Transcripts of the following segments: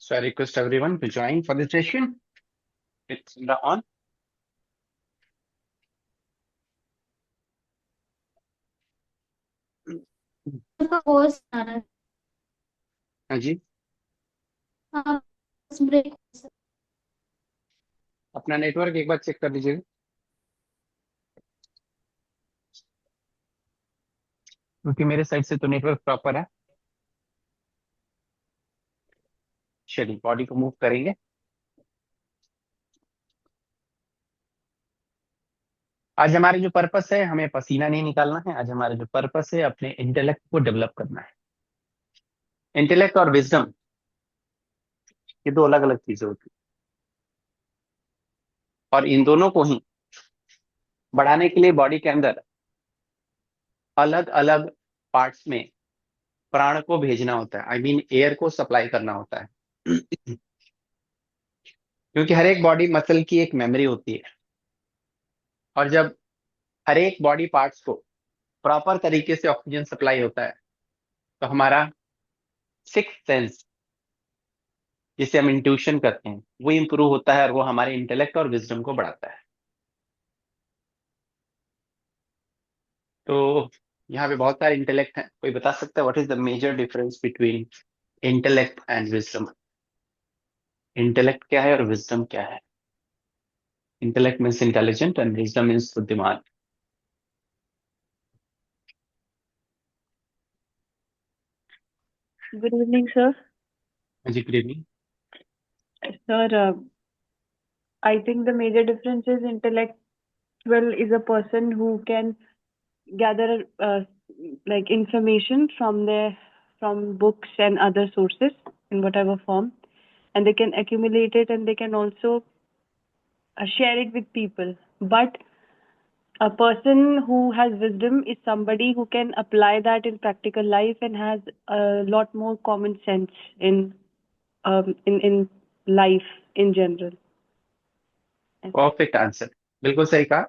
So I request everyone to join for the session. It's on. का course आना है। हाँ जी, हाँ, ब्रेक। अपना नेटवर्क एक बार चेक कर लीजिएगा, क्योंकि मेरे साइड से तो नेटवर्क प्रॉपर है। चलिए बॉडी को मूव करेंगे। आज हमारे जो पर्पस है, हमें पसीना नहीं निकालना है। आज हमारा जो पर्पस है, अपने इंटेलेक्ट को डेवलप करना है। इंटेलेक्ट और विजडम, ये दो अलग अलग चीजें होती हैं, और इन दोनों को ही बढ़ाने के लिए बॉडी के अंदर अलग अलग पार्ट्स में प्राण को भेजना होता है। आई मीन एयर को सप्लाई करना होता है। क्योंकि हर एक बॉडी मसल की एक मेमोरी होती है, और जब हर एक बॉडी पार्ट्स को प्रॉपर तरीके से ऑक्सीजन सप्लाई होता है, तो हमारा सिक्स सेंस, जिसे हम इंट्यूशन करते हैं, वो इंप्रूव होता है, और वो हमारे इंटेलेक्ट और विजडम को बढ़ाता है। तो यहाँ पे बहुत सारे इंटेलेक्ट हैं। कोई बता सकता है what is the major difference between intellect and wisdom? Intellect क्या है और विजडम क्या है? Intellect means intelligent and wisdom means बुद्धिमान। Good evening, sir. जी, good evening. Sir, I think the major difference is intellectual is a person who can gather like information from books and other sources in whatever form, and they can accumulate it and they can also share it with people. But a person who has wisdom is somebody who can apply that in practical life and has a lot more common sense in life in general. Perfect answer, बिल्कुल सही कहा।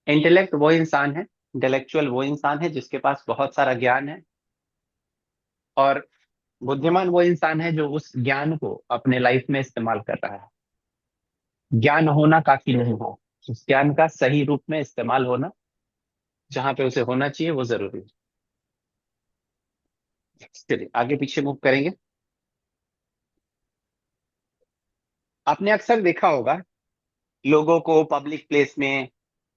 Intellect वो इंसान है, intellectual वो इंसान है जिसके पास बहुत सारा ज्ञान है, और बुद्धिमान वो इंसान है जो उस ज्ञान को अपने लाइफ में इस्तेमाल कर रहा है। ज्ञान होना काफी नहीं है, उस ज्ञान का सही रूप में इस्तेमाल होना, जहां पे उसे होना चाहिए, वो जरूरी है। चलिए आगे पीछे मूव करेंगे। आपने अक्सर देखा होगा लोगों को पब्लिक प्लेस में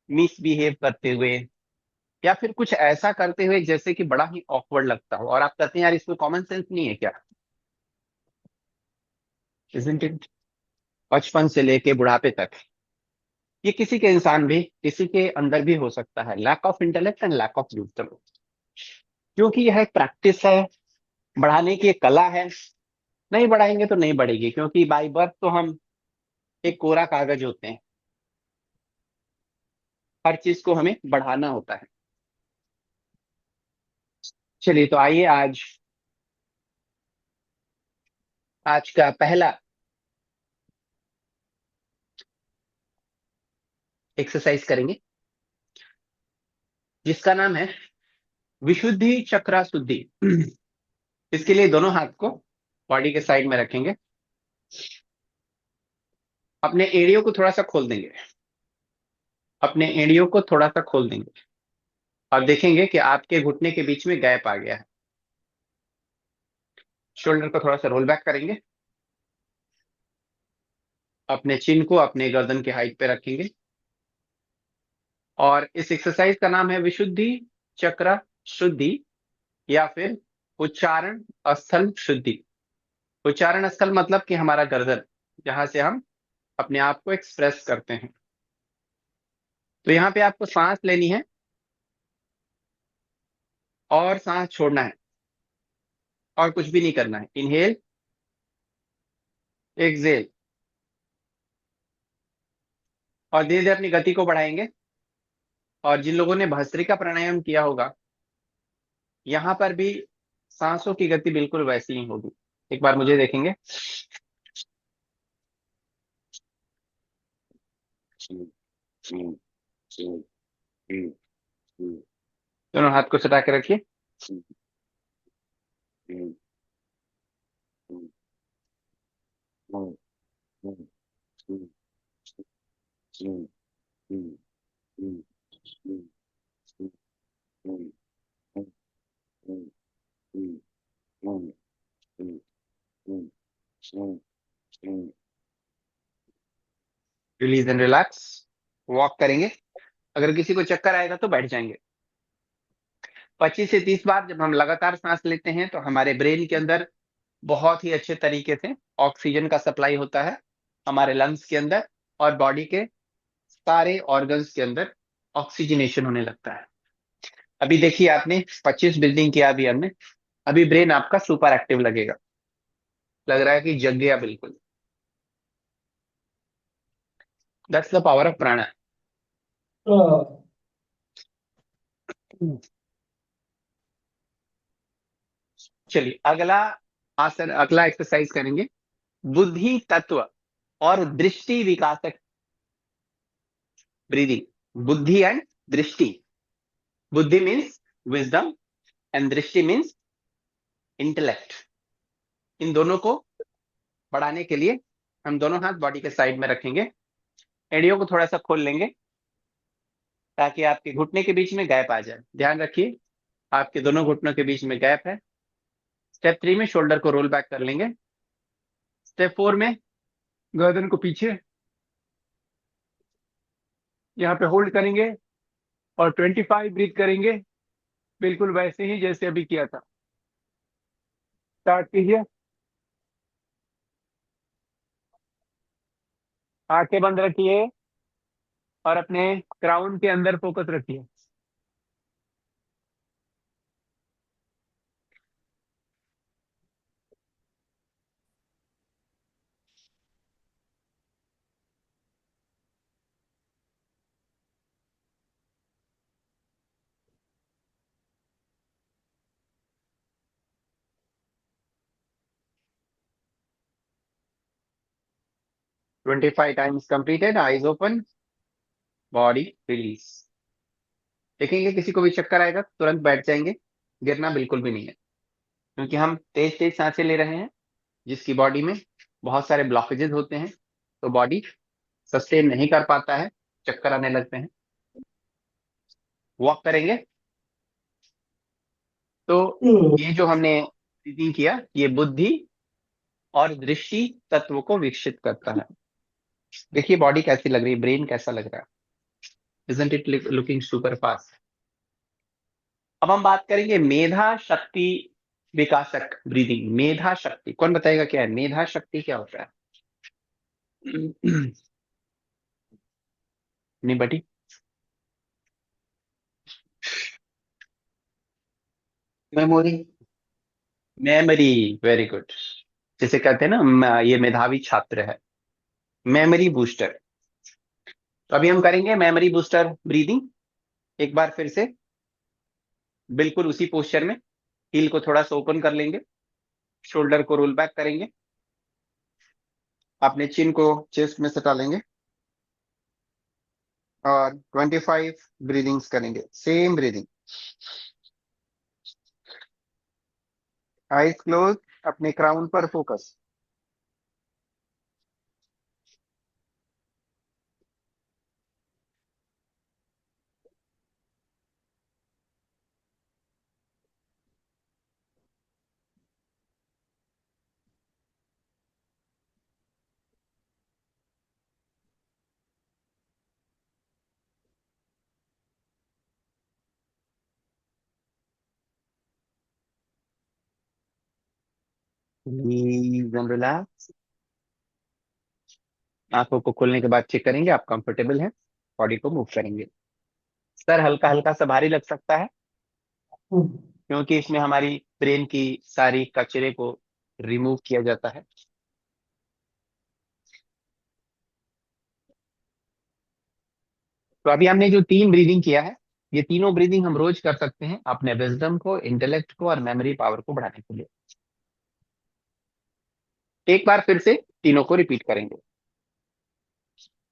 मिसबिहेव करते हुए, या फिर कुछ ऐसा करते हुए जैसे कि बड़ा ही ऑकवर्ड लगता हो, और आप कहते हैं यार इसमें कॉमन सेंस नहीं है क्या? Isn't it? बचपन से लेके बुढ़ापे तक ये किसी के इंसान भी, किसी के अंदर भी हो सकता है, lack of intellect and lack of wisdom. क्योंकि यह एक प्रैक्टिस है, बढ़ाने की एक कला है। नहीं बढ़ाएंगे तो नहीं बढ़ेगी, क्योंकि बाय बर्थ तो हम एक कोरा कागज होते हैं। हर चीज को हमें बढ़ाना होता है। चलिए तो आइए आज आज का पहला एक्सरसाइज करेंगे, जिसका नाम है विशुद्धि चक्रा शुद्धि। इसके लिए दोनों हाथ को बॉडी के साइड में रखेंगे, अपने एड़ियों को थोड़ा सा खोल देंगे, अपने एड़ियों को थोड़ा सा खोल देंगे, और देखेंगे कि आपके घुटने के बीच में गैप आ गया है। शोल्डर को थोड़ा सा रोल बैक करेंगे, अपने चिन को अपने गर्दन के हाइट पे रखेंगे, और इस एक्सरसाइज का नाम है विशुद्धि चक्र शुद्धि, या फिर उच्चारण स्थल शुद्धि। उच्चारण स्थल मतलब कि हमारा गर्दन, जहां से हम अपने आप को एक्सप्रेस करते हैं। तो यहाँ पे आपको सांस लेनी है और सांस छोड़ना है, और कुछ भी नहीं करना है। इनहेल, एक्सहेल, और धीरे धीरे अपनी गति को बढ़ाएंगे। और जिन लोगों ने भस्त्रिका प्राणायाम किया होगा, यहाँ पर भी सांसों की गति बिल्कुल वैसी ही होगी। एक बार मुझे देखेंगे। दोनों हाथ को सटा के रखिए। Release and relax. वॉक करेंगे। अगर किसी को चक्कर आएगा तो बैठ जाएंगे। 25 से 30 बार जब हम लगातार सांस लेते हैं तो हमारे ब्रेन के अंदर बहुत ही अच्छे तरीके से ऑक्सीजन का सप्लाई होता है हमारे लंग्स के अंदर, और बॉडी के सारे ऑर्गन्स के अंदर ऑक्सीजनेशन होने लगता है। अभी देखिए आपने 25 ब्रीदिंग किया अभी हमने। अभी ब्रेन आपका सुपर एक्टिव लगेगा, लग रहा है कि जग गया बिल्कुल। दैट्स द पावर ऑफ प्राणा। चलिए अगला आसन, अगला एक्सरसाइज करेंगे, बुद्धि तत्व और दृष्टि विकासक ब्रीदिंग। बुद्धि एंड दृष्टि। बुद्धि मीन्स विजडम एंड दृष्टि मीन्स इंटेलेक्ट। इन दोनों को बढ़ाने के लिए हम दोनों हाथ बॉडी के साइड में रखेंगे, एड़ियों को थोड़ा सा खोल लेंगे ताकि आपके घुटने के बीच में गैप आ जाए। ध्यान रखिए आपके दोनों घुटनों के बीच में गैप है। स्टेप 3 में शोल्डर को रोल बैक कर लेंगे। स्टेप 4 में गर्दन को पीछे यहाँ पे होल्ड करेंगे और 25 ब्रीथ करेंगे, बिल्कुल वैसे ही जैसे अभी किया था। स्टार्ट कीजिए। आंखें बंद रखिए और अपने क्राउन के अंदर फोकस रखिए। Twenty five times completed. Eyes open, body release. देखेंगे किसी को भी चक्कर आएगा तो तुरंत बैठ जाएंगे, गिरना बिल्कुल भी नहीं है, क्योंकि हम तेज तेज सांसें ले रहे हैं जिसकी बॉडी में बहुत सारे ब्लॉकेजेस होते हैं, तो बॉडी सस्टेन नहीं कर पाता है, चक्कर आने लगते हैं। वॉक करेंगे तो ये जो हमने ब्रीदिंग किया ये बुद्धि और दृष्टि तत्व को विकसित करता है। देखिए बॉडी कैसी लग रही है, ब्रेन कैसा लग रहा है। Isn't it looking super fast? अब हम बात करेंगे मेधा शक्ति विकासक ब्रीदिंग। मेधा शक्ति कौन बताएगा क्या है? मेधा शक्ति क्या होता है? Anybody? Memory. Memory, very good. जैसे कहते हैं ना ये मेधावी छात्र है। Memory booster. तो अभी हम करेंगे मेमोरी बूस्टर ब्रीदिंग। एक बार फिर से बिल्कुल उसी पोस्चर में हील को थोड़ा सा ओपन कर लेंगे, शोल्डर को रोल बैक करेंगे, अपने चिन को चेस्ट में सटा लेंगे और 25 ब्रीदिंग्स करेंगे, सेम ब्रीदिंग। आईज क्लोज, अपने क्राउन पर फोकस। रिलैक्स। आंखों को खोलने के बाद चेक करेंगे आप कंफर्टेबल हैं, बॉडी को मूव करेंगे। सर हल्का हल्का सा भारी लग सकता है क्योंकि इसमें हमारी ब्रेन की सारी कचरे को रिमूव किया जाता है। तो अभी हमने जो 3 ब्रीदिंग किया है, ये तीनों ब्रीदिंग हम रोज कर सकते हैं अपने विजडम को, इंटेलेक्ट को और मेमोरी पावर को बढ़ाने के लिए। एक बार फिर से तीनों को रिपीट करेंगे।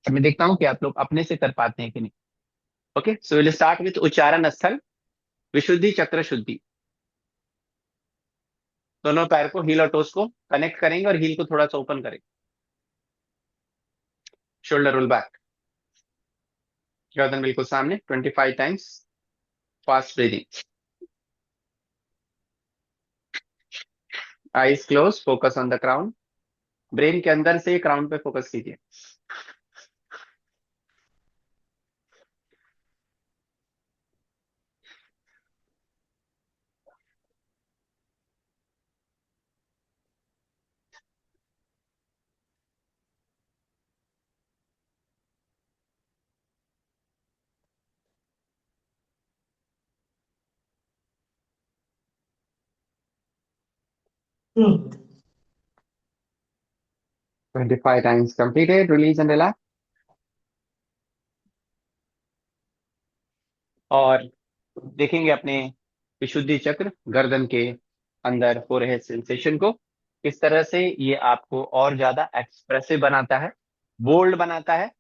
अब मैं देखता हूं कि आप लोग अपने से कर पाते हैं कि नहीं। Okay, so will start with उच्चारण स्थल, विशुद्धि चक्र शुद्धि। दोनों पैर को हील और टोस को कनेक्ट करेंगे और हील को थोड़ा सा ओपन करेंगे। शोल्डर रोल बैक, गर्दन बिल्कुल सामने, 25 times, fast breathing, eyes close, focus on the crown, brain के अंदर से क्राउन पे फोकस कीजिए। Hmm. 25 times completed, release and relax। और देखेंगे अपने विशुद्धि चक्र गर्दन के अंदर हो रहे सेंसेशन को, किस तरह से ये आपको और ज्यादा एक्सप्रेसिव बनाता है, बोल्ड बनाता है,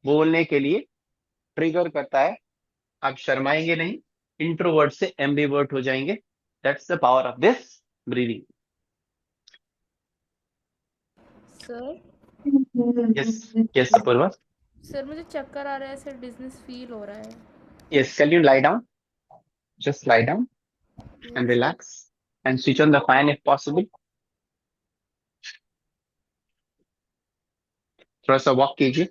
बोलने के लिए ट्रिगर करता है। आप शर्माएंगे नहीं, इंट्रोवर्ट से एम्बिवर्ट हो जाएंगे। That's the power of this breathing. Sir yes yes Apoorva. Sir मुझे चक्कर आ रहा है, सर डिजनेस फील हो रहा है। Yes, can you lie down, just lie down and relax and switch on the fan if possible। थोड़ा सा वॉक कीजिए।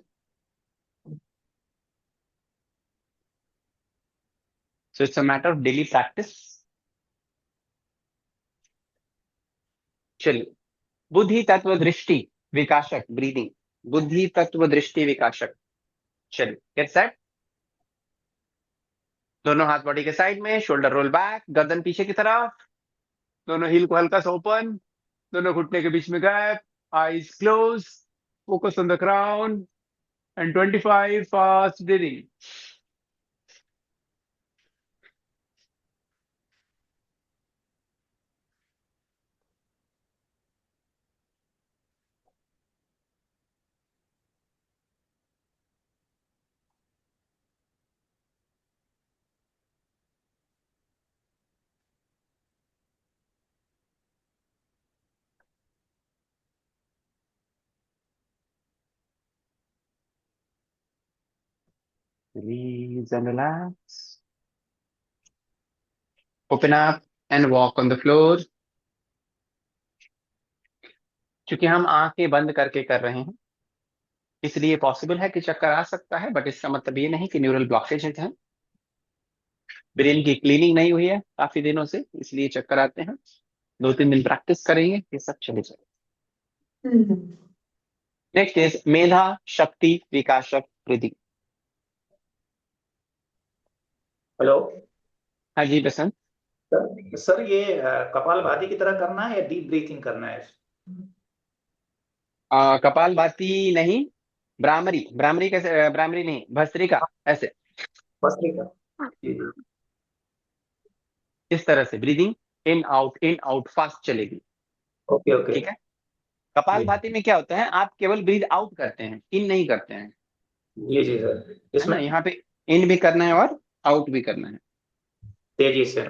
So it's a matter of daily practice. चलिए, बुद्धि तत्व दृष्टि विकासक ब्रीदिंग, बुद्धि तत्व दृष्टि विकासक। चलिए, गेट सेट। दोनों हाथ बॉडी के साइड में, शोल्डर रोल बैक, गर्दन पीछे की तरफ, दोनों हील को हल्का सा ओपन, दोनों घुटने के बीच में gap, eyes close, focus on the crown and 25 fast breathing. Release and relax. Open up and walk on the floor। क्योंकि हम आंखें बंद करके कर रहे हैं, इसलिए पॉसिबल है कि चक्कर आ सकता है, बट इसका मतलब ये नहीं कि न्यूरल ब्लॉकेजेस हैं। ब्रेन की क्लीनिंग नहीं हुई है काफी दिनों से, इसलिए चक्कर आते हैं। 2-3 दिन प्रैक्टिस करेंगे, ये सब चले जाएगा। नेक्स्ट इज मेधा शक्ति विकासक ब्रीदिंग। हेलो हाँ जी बसंत। सर, ये कपालभाति की तरह करना है या डीप ब्रीथिंग करना है? कपालभाति नहीं, भ्रामरी, भ्रामरी कैसे, भ्रामरी नहीं, भस्त्रिका, ऐसे बस ठीक है। जी जी। इस तरह से ब्रीदिंग इन आउट फास्ट चलेगी। Okay okay. ठीक है। कपालभाति में क्या होता है, आप केवल ब्रीद आउट करते हैं, इन नहीं करते हैं, जी जी सर, है इसमें ना। यहाँ पे इन भी करना है और आउट भी करना है। तेजी से।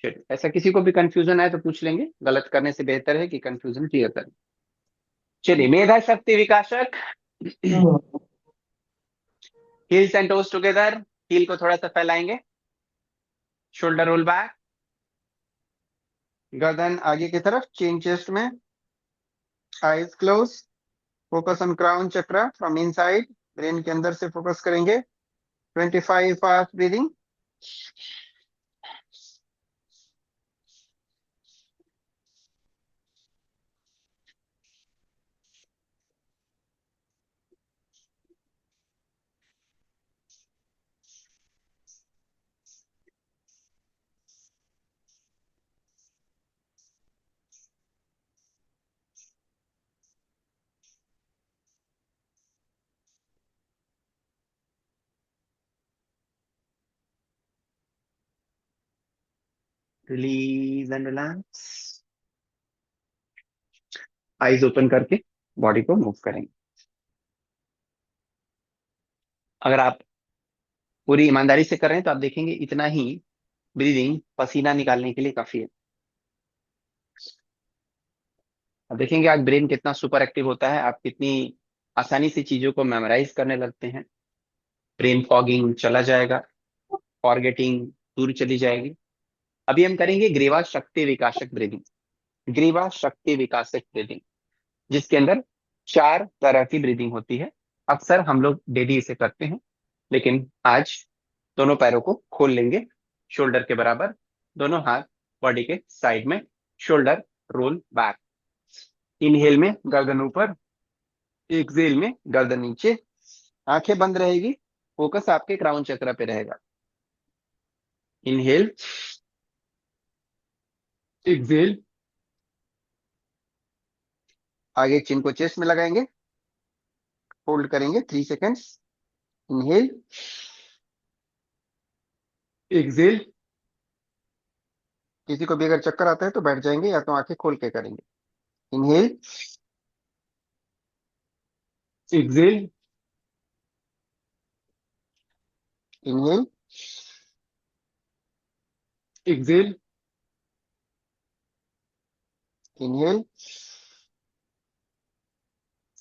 चलिए, ऐसा किसी को भी कंफ्यूजन आए तो पूछ लेंगे, गलत करने से बेहतर है कि कंफ्यूजन क्लियर करें। चलिए, मेधा शक्ति विकासक। Heels and toes together, heel को थोड़ा सा फैलाएंगे, शोल्डर रोल बैक, गर्दन आगे की तरफ, चेन चेस्ट में, eyes close, focus on crown चक्र फ्रॉम इनसाइड, ब्रेन के अंदर से फोकस करेंगे। 25 fast breathing. Release and relax. Eyes open करके बॉडी को मूव करेंगे। अगर आप पूरी ईमानदारी से कर रहे हैं तो आप देखेंगे इतना ही ब्रीदिंग पसीना निकालने के लिए काफी है। अब देखेंगे आज ब्रेन कितना सुपर एक्टिव होता है, आप कितनी आसानी से चीजों को मेमोराइज करने लगते हैं, ब्रेन फॉगिंग चला जाएगा, फॉरगेटिंग दूर चली जाएगी। अभी हम करेंगे ग्रीवा शक्ति विकासक ब्रीदिंग। ग्रीवा शक्ति विकासक ब्रीदिंग, जिसके अंदर 4 तरह की ब्रीदिंग होती है। अक्सर हम लोग डेली इसे करते हैं, लेकिन आज दोनों पैरों को खोल लेंगे शोल्डर के बराबर, दोनों हाथ बॉडी के साइड में, शोल्डर रोल बैक। इनहेल में गर्दन ऊपर, एक्सेल में गर्दन नीचे, आंखें बंद रहेगी, फोकस आपके क्राउन चक्र पे रहेगा। इनहेल, एक्सेल, आगे चिन को चेस्ट में लगाएंगे, होल्ड करेंगे 3 सेकेंड्स। Inhale, Excel. किसी को भी अगर चक्कर आता है तो बैठ जाएंगे, या तो आंखें खोल के करेंगे। Inhale, exhale, inhale, exhale, inhale,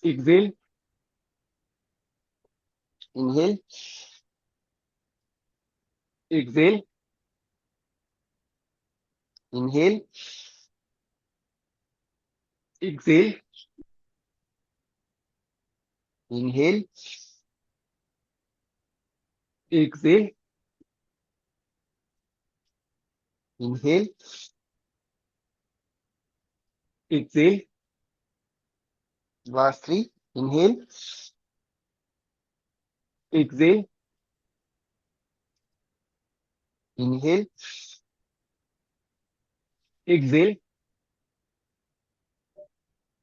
exhale, inhale, exhale, inhale, exhale, inhale, exhale, inhale, exhale. Last 3। Inhale, exhale, inhale, exhale,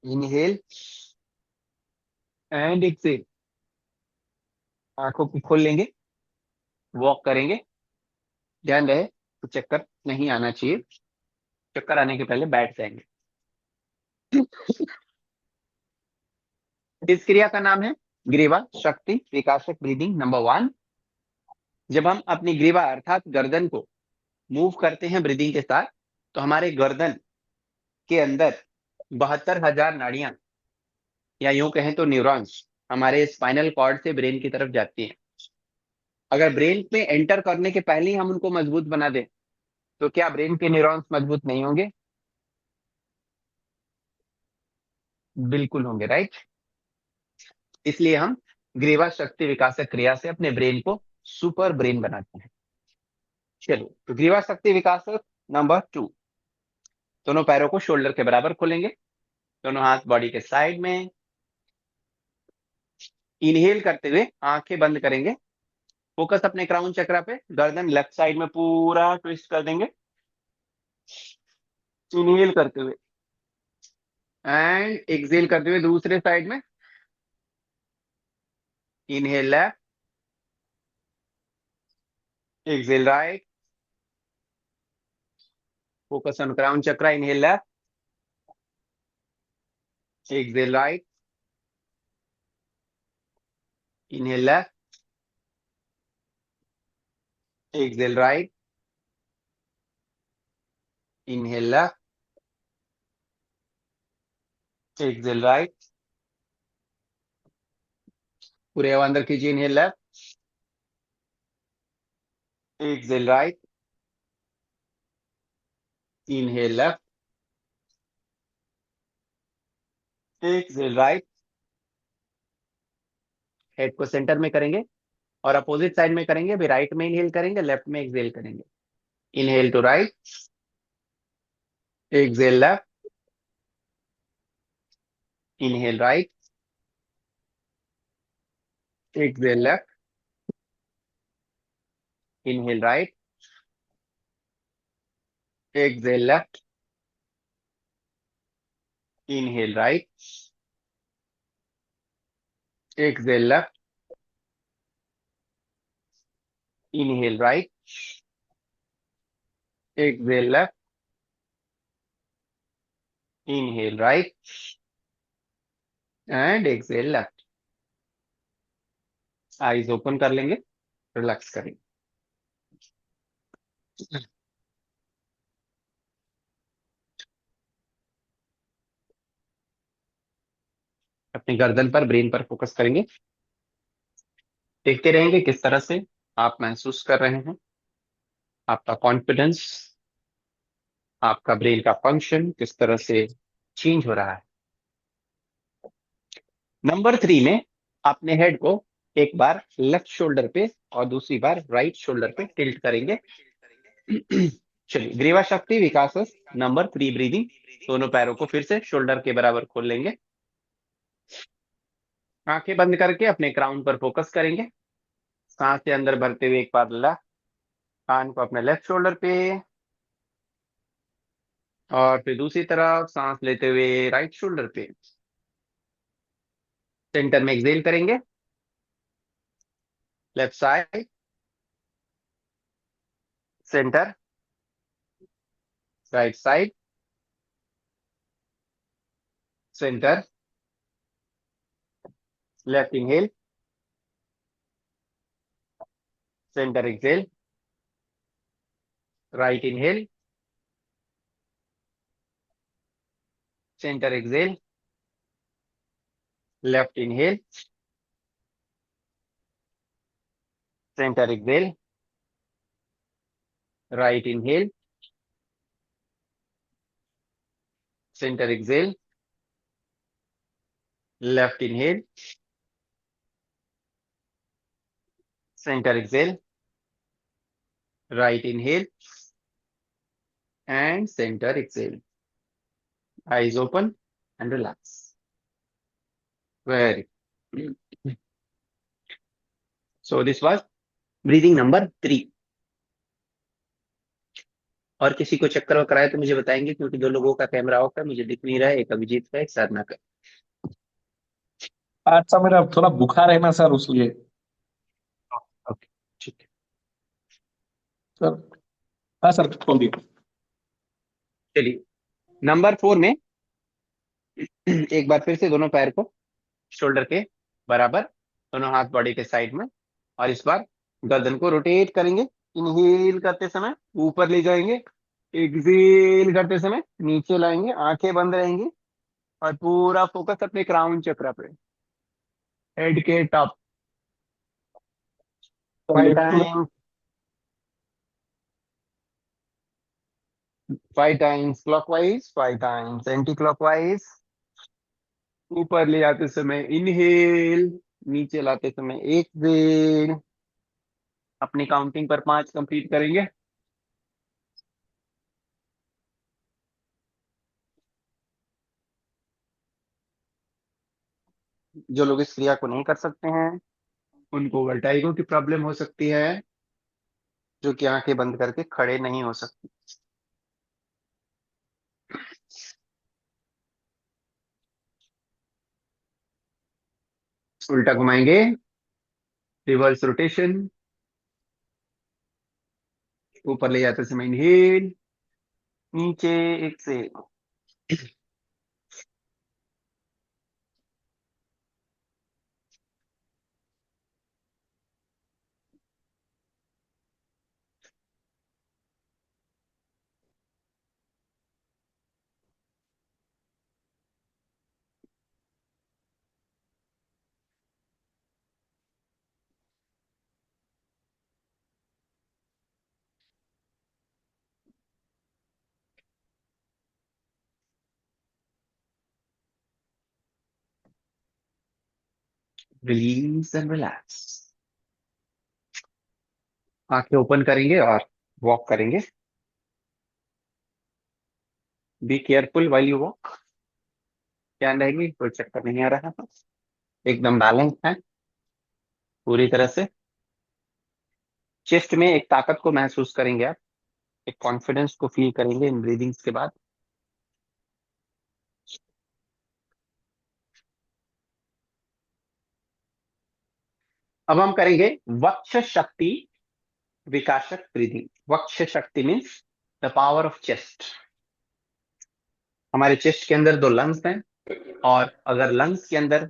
inhale and exhale. आंखों को खोल लेंगे, वॉक करेंगे। ध्यान रहे तो चक्कर नहीं आना चाहिए, चक्कर आने के पहले बैठ जाएंगे। इस क्रिया का नाम है ग्रीवा शक्ति विकासक ब्रीदिंग नंबर 1। जब हम अपनी ग्रीवा अर्थात गर्दन को मूव करते हैं ब्रीदिंग के साथ, तो हमारे गर्दन के अंदर 72,000 नाड़ियां, या यूं कहें तो न्यूरॉन्स, हमारे स्पाइनल कॉर्ड से ब्रेन की तरफ जाती हैं। अगर ब्रेन में एंटर करने के पहले ही हम उनको मजबूत बना दें, तो क्या ब्रेन के न्यूरॉन्स मजबूत नहीं होंगे? बिल्कुल होंगे, राइट। इसलिए हम ग्रीवा शक्ति विकासक क्रिया से अपने ब्रेन को सुपर ब्रेन बनाते हैं। चलो, तो ग्रीवा शक्ति विकासक नंबर 2। दोनों पैरों को शोल्डर के बराबर खोलेंगे, दोनों हाथ बॉडी के साइड में। इनहेल करते हुए आंखें बंद करेंगे, फोकस अपने क्राउन चक्र पे, गर्दन लेफ्ट साइड में पूरा ट्विस्ट कर देंगे। इनहेल करते हुए एंड एक्सेल करते हुए दूसरे साइड में। Inhale left, exhale right, focus on crown chakra. Inhale left, exhale right, inhale left, exhale right, inhale left, exhale right. पूरे हवा अंदर कीजिए। Inhale left, exhale right, inhale left, exhale right. Head को centre में करेंगे और अपोजिट साइड में करेंगे। अभी राइट में इनहेल करेंगे, लेफ्ट में एक्सेल करेंगे। Inhale to right, exhale left, inhale right, exhale left, inhale right, exhale left, inhale right, exhale left, inhale right, exhale left, inhale right and exhale left. Eyes open कर लेंगे, relax करेंगे। अपनी गर्दन पर, brain पर focus करेंगे। देखते रहेंगे किस तरह से आप महसूस कर रहे हैं, आपका कॉन्फिडेंस, आपका ब्रेन का फंक्शन किस तरह से चेंज हो रहा है। नंबर 3 में अपने हेड को एक बार लेफ्ट शोल्डर पे और दूसरी बार राइट शोल्डर पे टिल्ट करेंगे। चलिए, ग्रीवा शक्ति विकास नंबर 3 ब्रीदिंग। दोनों पैरों को फिर से शोल्डर के बराबर खोल लेंगे। आंखें बंद करके अपने क्राउन पर फोकस करेंगे। सांस से अंदर भरते हुए एक बार लेफ्ट कान को अपने लेफ्ट शोल्डर पे, और फिर दूसरी तरफ सांस लेते हुए राइट शोल्डर पे। सेंटर में एक्सहेल करेंगे। Left side, centre, right side, centre, left inhale, centre exhale, right inhale, centre exhale, left inhale, centre exhale, right inhale, centre exhale, left inhale, centre exhale, right inhale, and center exhale. Eyes open and relax. Very good. So this was breathing number 3. और किसी को चक्कर वक्कर आए तो मुझे बताएंगे, क्योंकि 2 लोगों का कैमरा ऑफ है, मुझे दिख नहीं रहा है। एक अभिजीत का, एक साधना का। अच्छा, मेरा थोड़ा बुखार है ना सर, उसलिए। ओके, ठीक है। सर, हाँ सर, खोल दिया। चलिए, नंबर 4 में एक बार फिर से दोनों पैर को शोल्डर के बराबर, दोनों हाथ बॉडी के साइड में, और इस बार गर्दन को रोटेट करेंगे। इनहेल करते समय ऊपर ले जाएंगे, एक्सहेल करते समय नीचे लाएंगे। आंखें बंद रहेंगी और पूरा फोकस अपने क्राउन चक्र पे, हेड के top. 5 times, 5 times clockwise, 5 times anti clockwise. ऊपर ले जाते समय इनहेल, नीचे लाते समय एक्सहेल। अपनी काउंटिंग पर 5 कंप्लीट करेंगे। जो लोग इस क्रिया को नहीं कर सकते हैं उनको वर्टाइगो की प्रॉब्लम हो सकती है, जो कि आंखें बंद करके खड़े नहीं हो सकते। उल्टा घुमाएंगे, रिवर्स रोटेशन। ऊपर ले जाते समय इनहेल, नीचे एक्सहेल। Release and relax. आंखें ओपन करेंगे और वॉक करेंगे। Be careful while you walk. ध्यान रहेंगे कोई चक्कर नहीं आ रहा है, एकदम बैलेंस है पूरी तरह से। चेस्ट में एक ताकत को महसूस करेंगे आप, एक कॉन्फिडेंस को फील करेंगे इन ब्रीदिंग्स के बाद। अब हम करेंगे वक्ष शक्ति विकासक ब्रीदिंग। वक्ष शक्ति means the power of chest. हमारे चेस्ट के अंदर 2 लंग्स हैं, और अगर लंग्स के अंदर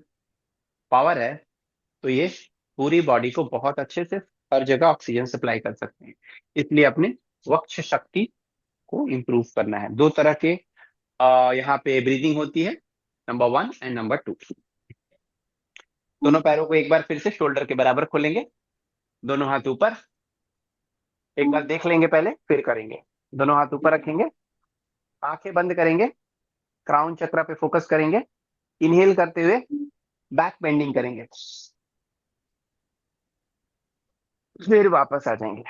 पावर है तो ये पूरी बॉडी को बहुत अच्छे से हर जगह ऑक्सीजन सप्लाई कर सकते हैं। इसलिए अपने वक्ष शक्ति को इंप्रूव करना है। 2 तरह के यहाँ पे ब्रीदिंग होती है, नंबर 1 एंड नंबर 2। दोनों पैरों को एक बार फिर से शोल्डर के बराबर खोलेंगे, दोनों हाथ ऊपर। एक बार देख लेंगे पहले, फिर करेंगे। दोनों हाथ ऊपर रखेंगे, आंखें बंद करेंगे, क्राउन चक्र पे फोकस करेंगे। इनहेल करते हुए बैक बेंडिंग करेंगे, फिर वापस आ जाएंगे।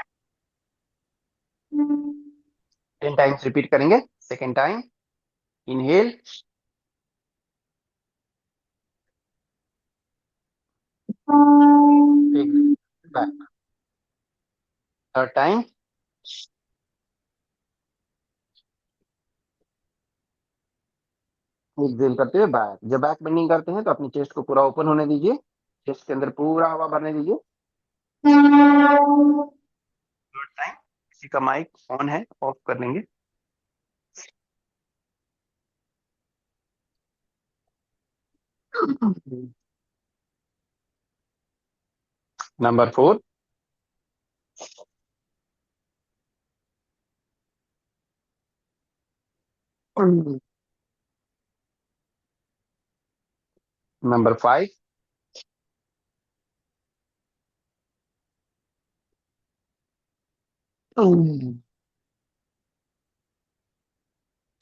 10 टाइम्स रिपीट करेंगे। Second time inhale, back. Third time exhale करते हुए बैक। जब बैक बेंडिंग करते हैं तो अपनी चेस्ट को पूरा ओपन होने दीजिए, चेस्ट के अंदर पूरा हवा भरने दीजिए। थर्ड टाइम, किसी का माइक ऑन है ऑफ कर लेंगे। नंबर 4, नंबर 5,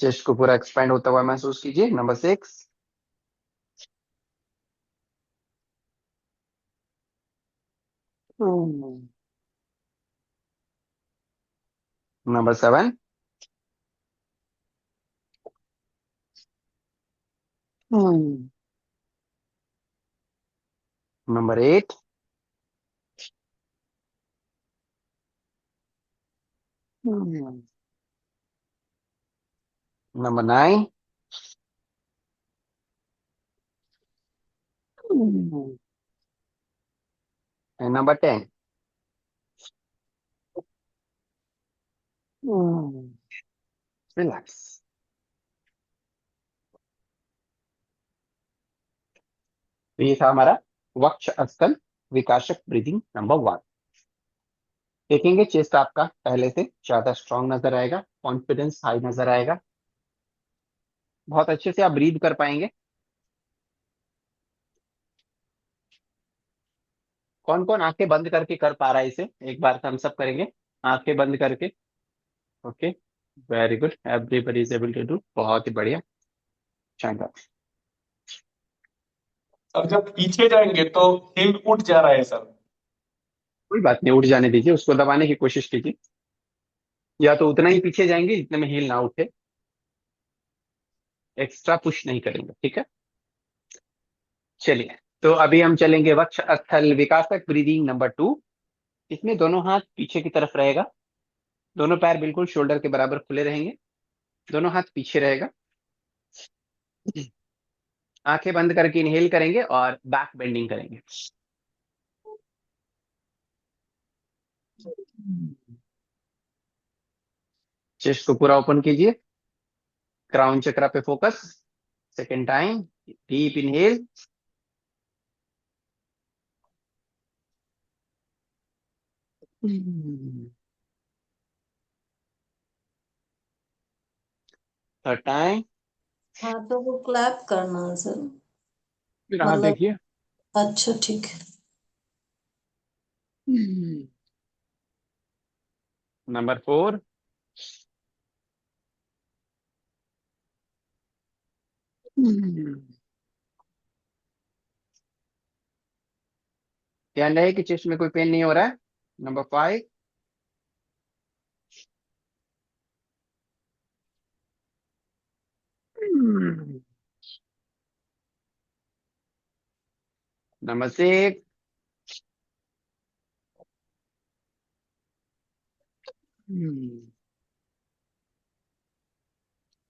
चेस्ट को पूरा एक्सपेंड होता हुआ महसूस कीजिए। Number 6, number 7, number 8, number 9, and number 10। Relax. तो ये था हमारा वक्ष स्थल विकासक ब्रीदिंग नंबर 1। देखेंगे चेस्ट आपका पहले से ज्यादा स्ट्रांग नजर आएगा, कॉन्फिडेंस हाई नजर आएगा, बहुत अच्छे से आप ब्रीद कर पाएंगे। कौन कौन आंखें बंद करके कर पा रहा है इसे, एक बार हम सब करेंगे आंखें बंद करके। Okay, very good, everybody is able to do, बहुत ही बढ़िया, शानदार। सर जब पीछे जाएंगे तो हिल उठ जा रहा है सर। कोई बात नहीं, उठ जाने दीजिए, उसको दबाने की कोशिश कीजिए, या तो उतना ही पीछे जाएंगे जितने में हील ना उठे, एक्स्ट्रा पुश नहीं करेंगे, ठीक है। चलिए, तो अभी हम चलेंगे वक्ष स्थल विकासक ब्रीदिंग नंबर 2। इसमें दोनों हाथ पीछे की तरफ रहेगा, दोनों पैर बिल्कुल शोल्डर के बराबर खुले रहेंगे, दोनों हाथ पीछे रहेगा। आंखें बंद करके इनहेल करेंगे और बैक बेंडिंग करेंगे। चेस्ट को पूरा ओपन कीजिए, क्राउन चक्र पे focus. Second time deep inhale, third time. हाँ तो वो क्लैप करना है सर, फिर हाथ मतलब देखिए। अच्छा ठीक है। नंबर 4, ध्यान रहे कि चेस्ट में कोई पेन नहीं हो रहा है। Number 5, number 6,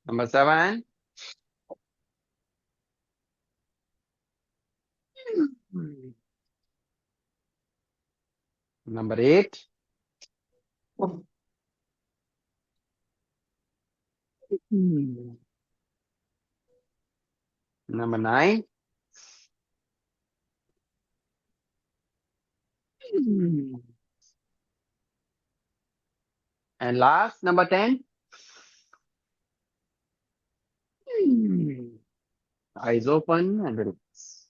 number 7, number 8, number 9, and last number 10। Eyes open and relax.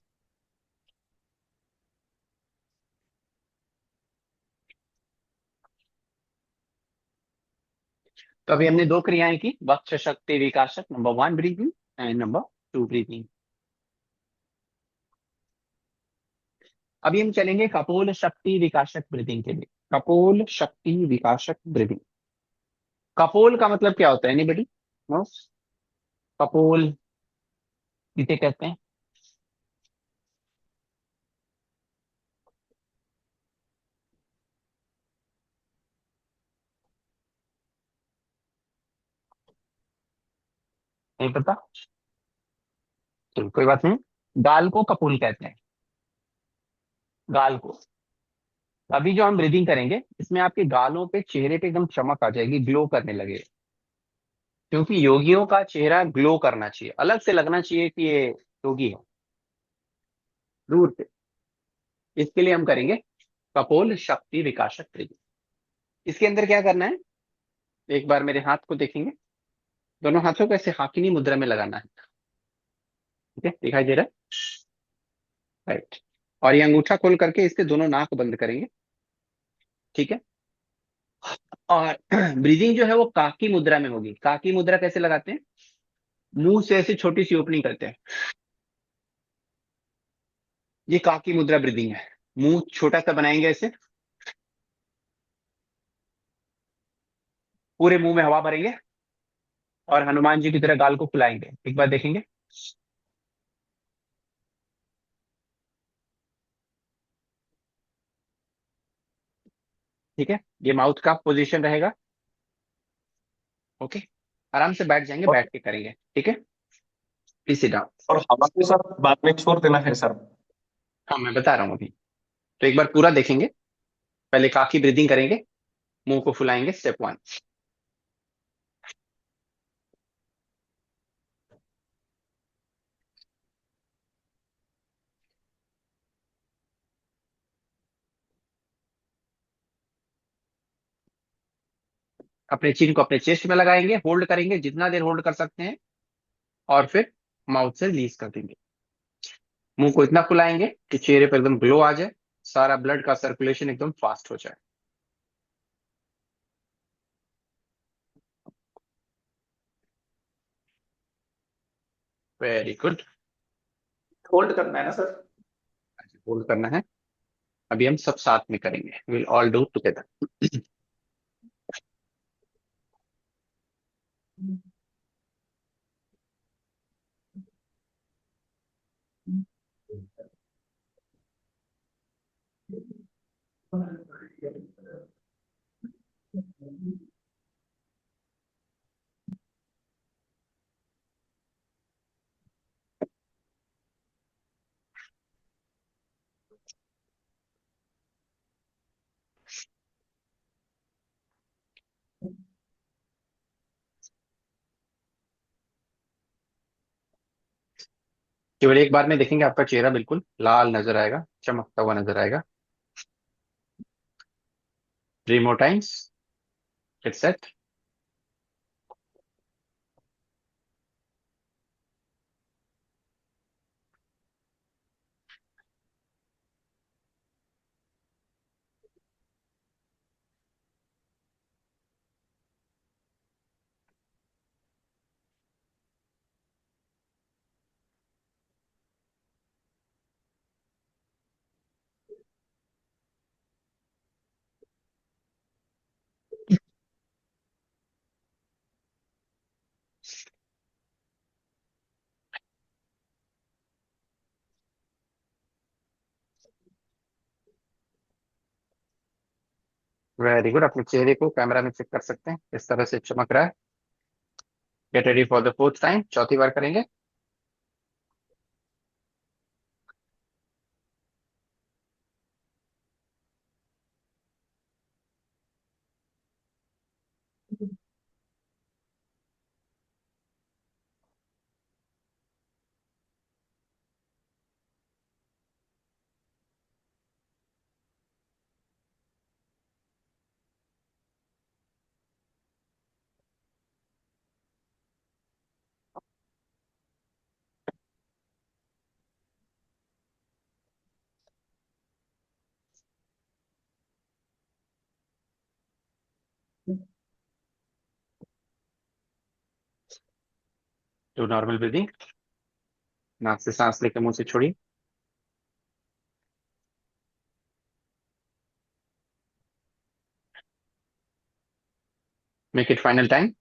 तो अभी हमने दो क्रियाएं की, वक्ष शक्ति विकासक, number 1 breathing and number 2 breathing. अभी हम चलेंगे कपोल शक्ति विकासक ब्रीथिंग के लिए। कपोल शक्ति विकासक ब्रीथिंग। कपोल का मतलब क्या होता है, एनीबडी नो? कपोल किसे कहते हैं? नहीं पता? चलो कोई बात नहीं। गाल को कपोल कहते हैं, गाल को। अभी जो हम ब्रीदिंग करेंगे इसमें आपके गालों पे, चेहरे पे एकदम चमक आ जाएगी, ग्लो करने लगे। क्योंकि योगियों का चेहरा ग्लो करना चाहिए, अलग से लगना चाहिए कि ये योगी है दूर से। इसके लिए हम करेंगे कपोल शक्ति विकासक ब्रीदिंग। इसके अंदर क्या करना है, एक बार मेरे हाथ को देखेंगे, दोनों हाथों को ऐसे हाकिनी मुद्रा में लगाना है। ठीक है, दिखाई दे रहा है? राइट। और ये अंगूठा खोल करके इसके दोनों नाक बंद करेंगे। ठीक है। और ब्रीदिंग जो है वो काकी मुद्रा में होगी। काकी मुद्रा कैसे लगाते हैं? मुंह से ऐसे छोटी सी ओपनिंग करते हैं, ये काकी मुद्रा ब्रीदिंग है। मुंह छोटा सा बनाएंगे ऐसे, पूरे मुंह में हवा भरेंगे और हनुमान जी की तरह गाल को फुलाएंगे। एक बार देखेंगे। ठीक है, ये माउथ का पोजीशन रहेगा। ओके, आराम से बैठ जाएंगे, और बैठ के करेंगे। ठीक है, प्लीज सिट डाउन। और हवा के साथ बाद में छोड़ देना है सर। हाँ मैं बता रहा हूँ अभी। तो एक बार पूरा देखेंगे। पहले काकी ब्रीदिंग करेंगे, मुंह को फुलाएंगे, स्टेप 1। अपने चिन को अपने चेस्ट में लगाएंगे, होल्ड करेंगे जितना देर होल्ड कर सकते हैं, और फिर माउथ से रिलीज कर देंगे। मुंह को इतना फुलाएंगे कि चेहरे पर एकदम ग्लो आ जाए, सारा ब्लड का सर्कुलेशन एकदम फास्ट हो जाए। Very good. होल्ड करना है ना सर? होल्ड करना है। अभी हम सब साथ में करेंगे, विल ऑल डू टुगेदर। केवल एक बार में देखेंगे, आपका चेहरा बिल्कुल लाल नजर आएगा, चमकता हुआ नजर आएगा। 3 more times, get set। Very good. अपने चेहरे को कैमरा में चेक कर सकते हैं, इस तरह से चमक रहा है। Get ready for the 4th time, चौथी बार करेंगे। Do normal breathing. नाक से सांस लेकर मुंह से छोड़िए। Make it final time.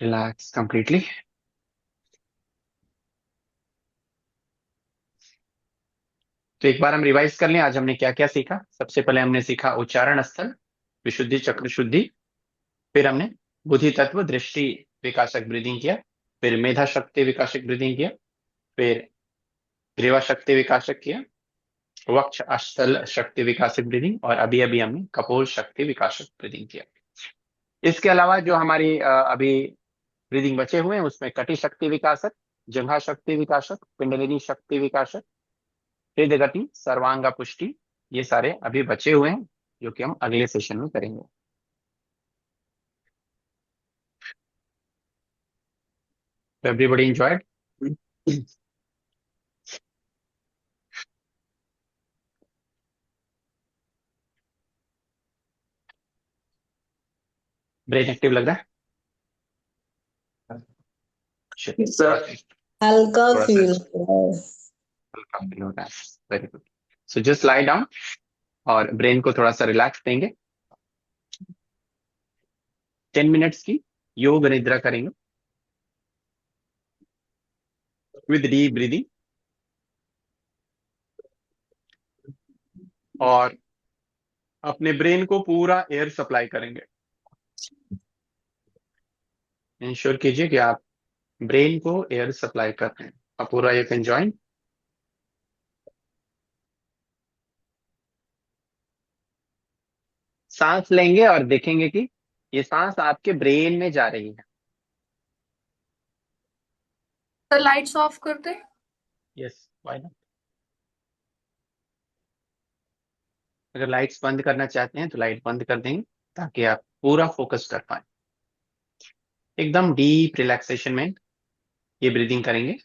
Relax completely. तो एक बार हम रिवाइज कर लें, आज हमने क्या क्या सीखा। सबसे पहले हमने सीखा उच्चारण स्थल, विशुद्धि चक्र शुद्धि। फिर हमने बुद्धि तत्व दृष्टि विकासक ब्रीदिंग किया। फिर मेधा शक्ति विकासक ब्रीदिंग किया। फिर ग्रीवा शक्ति विकासक किया। वक्ष अस्थल शक्ति विकासक ब्रीदिंग। और अभी अभी हमने कपोल शक्ति विकासक ब्रीदिंग किया। इसके अलावा जो हमारी अभी ब्रीदिंग बचे हुए हैं उसमें कटी शक्ति विकासक, जंघा शक्ति विकासक, पिंडलिनी शक्ति विकासक, हृदय गति, सर्वांगा पुष्टि, ये सारे अभी बचे हुए हैं जो कि हम अगले सेशन में करेंगे। Everybody enjoyed? ब्रेन एक्टिव लग रहा है? सर हल्का थोड़ा सा फील हो रहा है। हल्का फील हो रहा है। Very good. So just lie down और ब्रेन को थोड़ा सा रिलैक्स देंगे। 10 मिनट्स की योग निद्रा करेंगे विद डीप ब्रीदिंग। और अपने ब्रेन को पूरा एयर सप्लाई करेंगे। इंश्योर कीजिए कि आप ब्रेन को एयर सप्लाई कर रहे हैं। आप पूरा यू कैन ज्वाइन। सांस लेंगे और देखेंगे कि ये सांस आपके ब्रेन में जा रही है। तो लाइट्स ऑफ कर दे। Yes, why not. अगर लाइट्स बंद करना चाहते हैं तो लाइट बंद कर देंगे ताकि आप पूरा फोकस कर पाए। एकदम डीप रिलैक्सेशन में ये ब्रीदिंग करेंगे।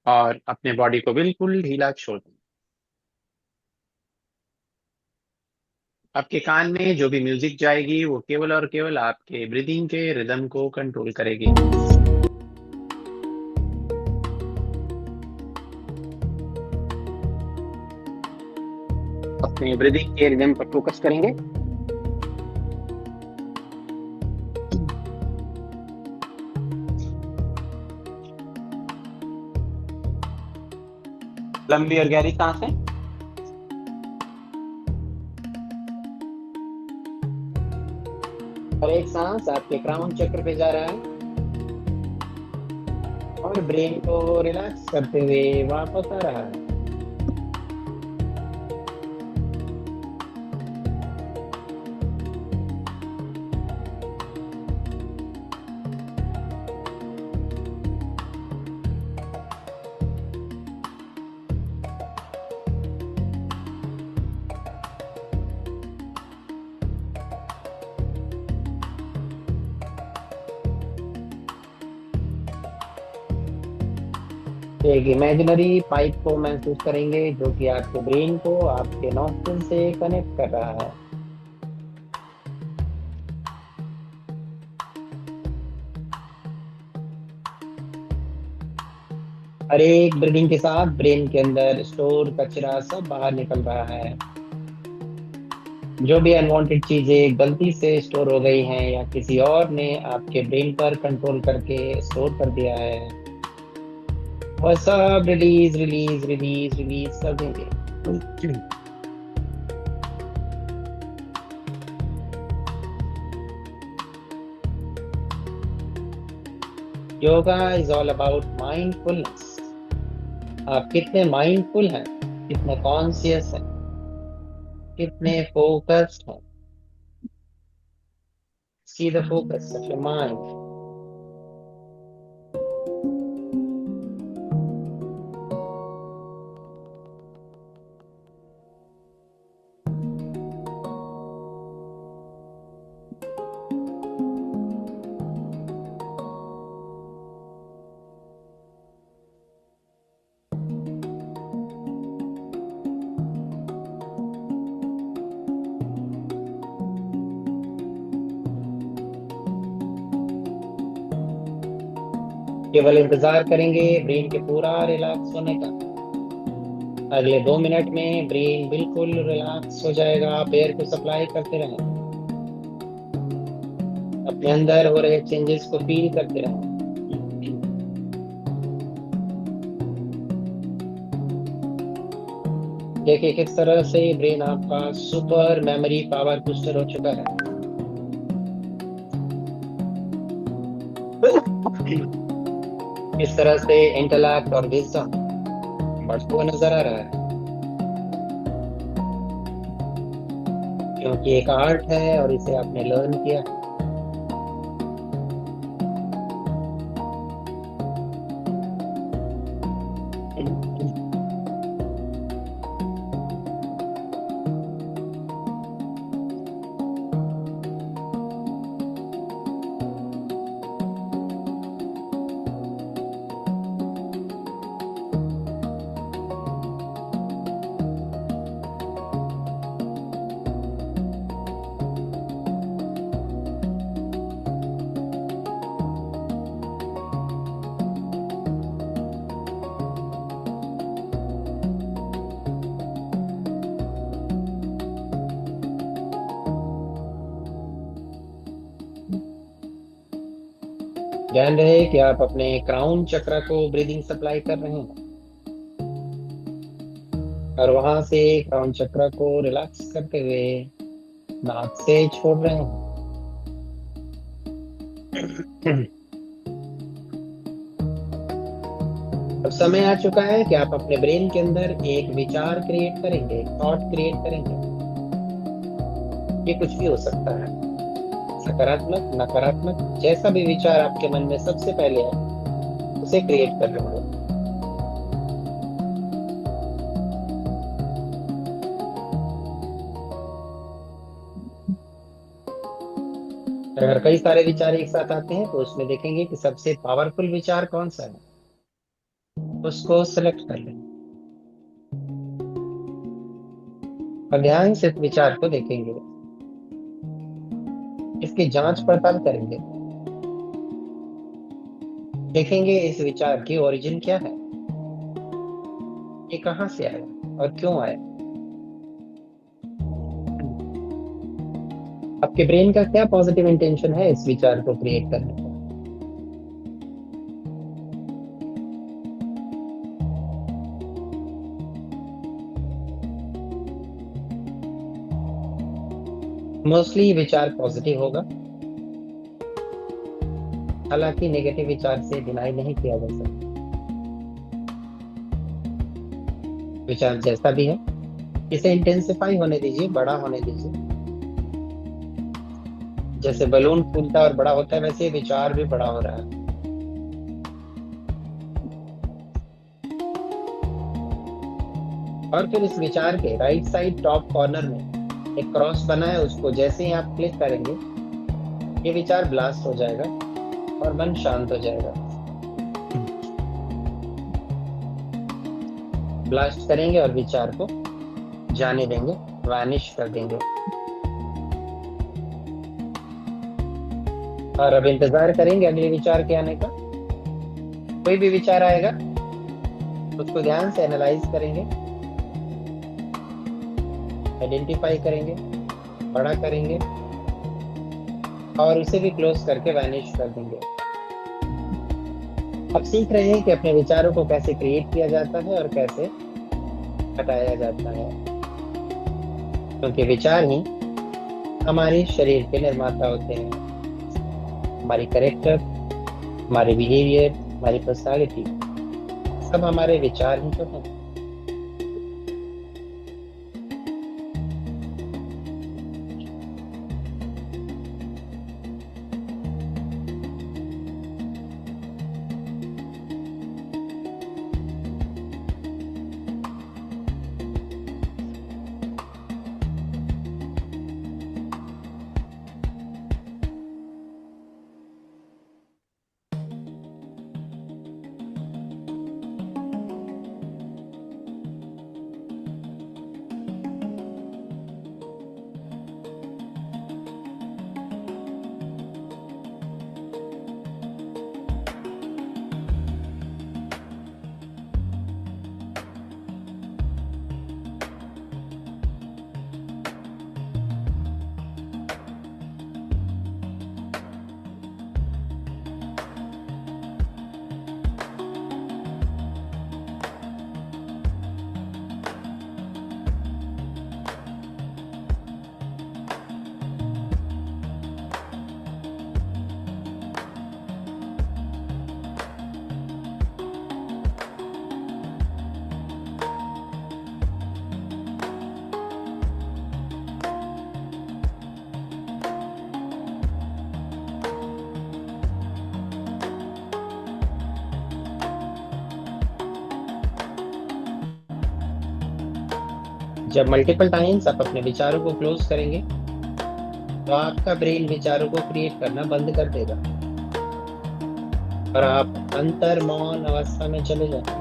और अपने बॉडी को बिल्कुल ढीला छोड़ दें। आपके कान में जो भी म्यूजिक जाएगी वो केवल और केवल आपके ब्रीदिंग के रिदम को कंट्रोल करेगी। अपने ब्रीदिंग के रिदम पर फोकस करेंगे। लंबी और गहरी सांसें। और एक सांस आपके क्राउन चक्र पे जा रहा है और ब्रेन को रिलैक्स करते हुए वापस आ रहा है। एक इमेजिनरी पाइप को महसूस करेंगे जो कि आपके ब्रेन को आपके नॉस्ट्रिल से कनेक्ट कर रहा है। हर एक ब्रीदिंग के साथ ब्रेन के अंदर स्टोर कचरा सब बाहर निकल रहा है। जो भी अनवांटेड चीजें गलती से स्टोर हो गई हैं या किसी और ने आपके ब्रेन पर कंट्रोल करके स्टोर कर दिया है, वह सब रिलीज रिलीज रिलीज रिलीज कर देंगे। Yoga is all about mindfulness. आप कितने माइंडफुल हैं, कितने कॉन्शियस हैं, कितने फोकस्ड हैं। See the focus of your mind. केवल इंतजार करेंगे ब्रेन के पूरा रिलैक्स होने का। अगले 2 मिनट में ब्रेन बिल्कुल रिलैक्स हो जाएगा। आप एयर को सप्लाई करते रहें, अपने अंदर हो रहे चेंजेस को फील करते रहें। देखिए किस तरह से ब्रेन आपका सुपर मेमोरी पावर बूस्टर हो चुका है। इस तरह से इंटेलेक्ट और विजडम बढ़ता हुआ नजर आ रहा है, क्योंकि एक आर्ट है और इसे आपने लर्न किया है। ध्यान रहे कि आप अपने क्राउन चक्र को ब्रीदिंग सप्लाई कर रहे हैं और वहां से क्राउन चक्र को रिलैक्स करते हुए नाक से छोड़ रहे हैं। अब समय आ चुका है कि आप अपने ब्रेन के अंदर एक विचार क्रिएट करेंगे, थॉट क्रिएट करेंगे। ये कुछ भी हो सकता है, सकारात्मक, नकारात्मक, जैसा भी विचार आपके मन में सबसे पहले है उसे क्रिएट कर लेंगे। अगर कई सारे विचार एक साथ आते हैं तो उसमें देखेंगे कि सबसे पावरफुल विचार कौन सा है, उसको सिलेक्ट कर लें और ध्यान से इस विचार को देखेंगे, इसकी जांच पड़ताल करेंगे, देखेंगे इस विचार की ओरिजिन क्या है, ये कहां से आया और क्यों आया। आपके ब्रेन का क्या पॉजिटिव इंटेंशन है इस विचार को क्रिएट करने का। मोस्टली विचार पॉजिटिव होगा, हालांकि नेगेटिव विचार से डिनाई नहीं किया जा सकता। विचार जैसा भी है इसे इंटेंसिफाई होने दीजिए, बड़ा होने दीजिए। जैसे बलून फूलता और बड़ा होता है वैसे विचार भी बड़ा हो रहा है। और फिर इस विचार के राइट साइड टॉप कॉर्नर में एक क्रॉस बना है, उसको जैसे ही आप क्लिक करेंगे ये विचार ब्लास्ट हो जाएगा और मन शांत हो जाएगा। ब्लास्ट करेंगे और विचार को जाने देंगे, वैनिश कर देंगे। और अब इंतजार करेंगे अगले विचार के आने का। कोई भी विचार आएगा उसको ध्यान से एनालाइज करेंगे, आइडेंटिफाई करेंगे बड़ा करेंगे और उसे भी क्लोज करके वैनिश कर देंगे। अब सीख रहे हैं कि अपने विचारों को कैसे क्रिएट किया जाता है और कैसे हटाया जाता है, क्योंकि विचार ही हमारे शरीर के निर्माता होते हैं। हमारी कैरेक्टर, हमारे बिहेवियर, हमारी पर्सनालिटी सब हमारे विचार ही तो हैं। जब मल्टीपल टाइम्स आप अपने विचारों को क्लोज करेंगे तो आपका ब्रेन विचारों को क्रिएट करना बंद कर देगा और आप अंतर मौन अवस्था में चले जाएंगे।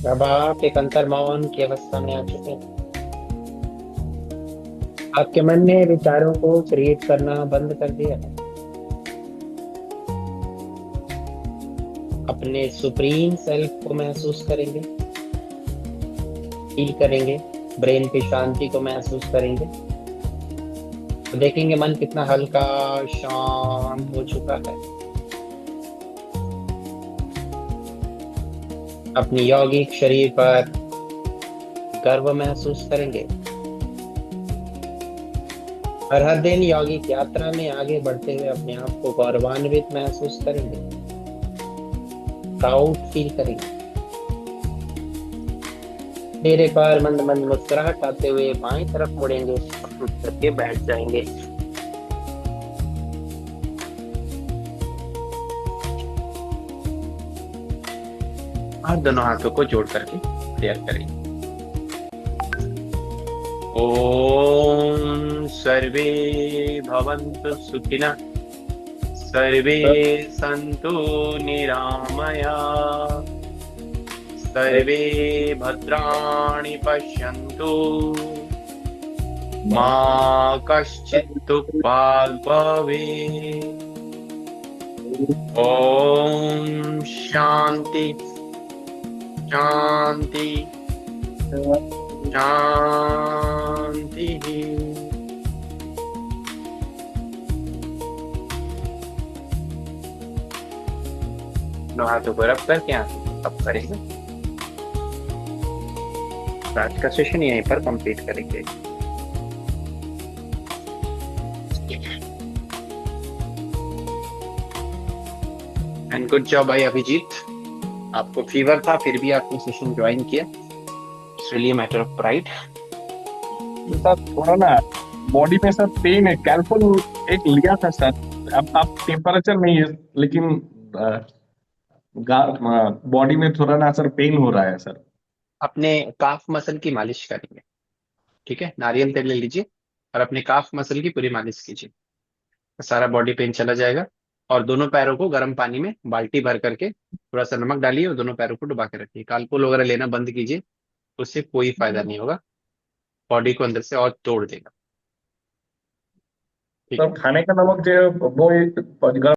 अब आप एक अंतर मौन की अवस्था में आ चुके हैं। आपके मन ने विचारों को क्रिएट करना बंद कर दिया है। अपने सुप्रीम सेल्फ को महसूस करेंगे, फील करेंगे, ब्रेन की शांति को महसूस करेंगे तो देखेंगे मन कितना हल्का शांत हो चुका है। अपनी यौगिक शरीर पर गर्व महसूस करेंगे और हर दिन यौगिक यात्रा में आगे बढ़ते हुए अपने आप को गौरवान्वित महसूस करेंगे। प्राउड फील करेंगे। फिर एक बार मंद मंद मुस्कुराहट आते हुए बाईं तरफ मुड़ेंगे और उठ करके बैठ जाएंगे। और दोनों हाथों को जोड़ करके प्रेयर करेंगे। ओम सर्वे भवन्तु सुखिनः, सर्वे सन्तु निरामया, सर्वे भद्राणि पश्यन्तु, मा कश्चित् दुःखात् भवेत्। ओम शांति शांति शांति। दोनों हाथों को रब करके अब करेंगे। आज का सेशन यहीं पर कंप्लीट करेंगे। एंड गुड जॉब भाई अभिजीत, आपको फीवर था फिर भी आपने सेशन ज्वाइन किया। It's really matter of pride. Sir थोड़ा ना बॉडी में सर पेन है, कैल्कुल एक लिया था सर, अब टेम्परेचर नहीं है लेकिन बॉडी में थोड़ा ना सर पेन हो रहा है सर। अपने काफ मसल की मालिश करेंगे, ठीक है? नारियल तेल ले लीजिए और अपने काफ मसल की पूरी मालिश कीजिए, सारा बॉडी पेन चला जाएगा। और दोनों पैरों को गर्म पानी में बाल्टी भर करके थोड़ा सा नमक डालिए और दोनों पैरों को डुबा के रखिए। कालपोल वगैरह लेना बंद कीजिए, उससे कोई फायदा नहीं होगा, बॉडी को अंदर से और तोड़ देगा। ठीक सर है? खाने का नमक जो है वो